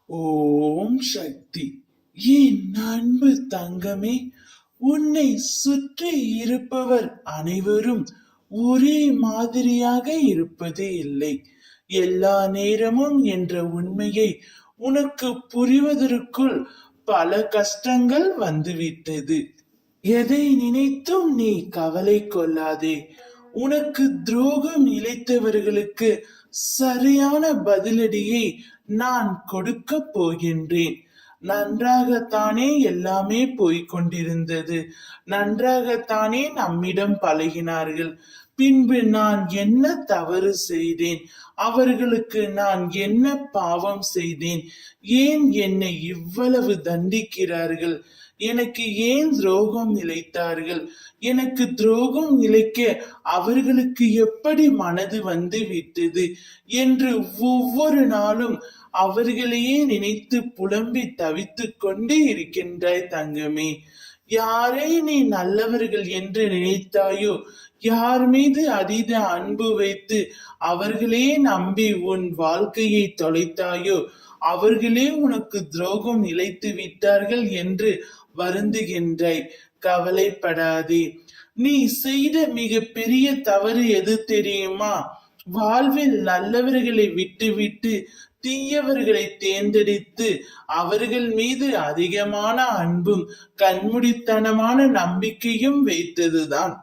ஓம் சக்தி. என் அன்பு தங்கமே, உன்னை சுற்றி இருப்பவர் அனைவரும் ஒரே மாதிரியாக இருப்பது இல்லை. எல்லா நேரமும் என்ற உண்மையை உனக்கு புரிவதற்குள் பல கஷ்டங்கள் வந்துவிட்டது. எதை நினைத்தும் நீ கவலை கொள்ளாதே. உனக்கு துரோகம் இழைத்தவர்களுக்கு சரியான பதிலடியை நான் கொடுக்க போகின்றேன். நன்றாகத்தானே எல்லாமே போய்கொண்டிருந்தது. நன்றாகத்தானே நம்மிடம் பழகினார்கள். பின்பு நான் என்ன தவறு செய்தேன்? அவர்களுக்கு நான் என்ன பாவம் செய்தேன்? ஏன் என்னை இவ்வளவு தண்டிக்கிறார்கள்? எனக்கு ஏன் துரோகம் இழைத்தார்கள்? எனக்கு துரோகம் இழைக்க அவர்களுக்கு எப்படி மனது வந்து விட்டது என்று ஒவ்வொரு நாளும் அவர்களையே நினைத்து புலம்பி தவித்துக் கொண்டே இருக்கின்றாய் தங்கமே. யாரை நீ நல்லவர்கள் என்று நினைத்தாயோ, யார் மீது அதீத அன்பு வைத்து அவர்களே நம்பி உன் வாழ்க்கையை தொலைத்தாயோ, அவர்களே உனக்கு துரோகம் இழைத்து விட்டார்கள் என்று வருந்துகின்றாய். கவலைப்படாதே. நீ செய்த மிக பெரிய தவறு எது தெரியுமா? வாழ்வில் நல்லவர்களை விட்டுவிட்டு தீயவர்களை தேர்ந்தெடுத்து அவர்கள் மீது அதிகமான அன்பும் கண்முடித்தனமான நம்பிக்கையும் வைத்ததுதான்.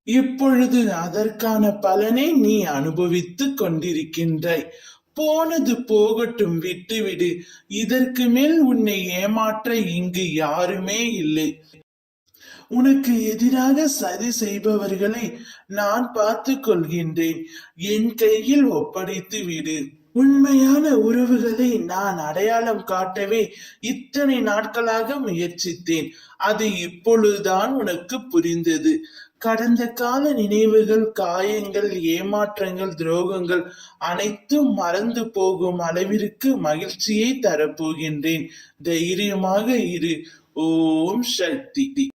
இப்பொழுது அதற்கான பலனை நீ அனுபவித்துக் கொண்டிருக்கின்றாய். போனது போகட்டும், விட்டுவிடு. இதற்கு மேல் உன்னை ஏமாற்ற இங்கு யாருமே இல்லை. உனக்கு எதிராக சதி செய்பவர்களை நான் பார்த்து கொள்கின்றேன். என் கையில் ஒப்படைத்து விடு. உண்மையான உறவுகளை நான் அடையாளம் காட்டவே இத்தனை நாட்களாக முயற்சித்தேன். அது இப்பொழுதுதான் உனக்கு புரிந்தது. கடந்த கால நினைவுகள், காயங்கள், ஏமாற்றங்கள், துரோகங்கள் அனைத்தும் மறந்து போகும் அளவிற்கு மகிழ்ச்சியை தரப்போகின்றேன். தைரியமாக இரு. ஓம் சக்தி.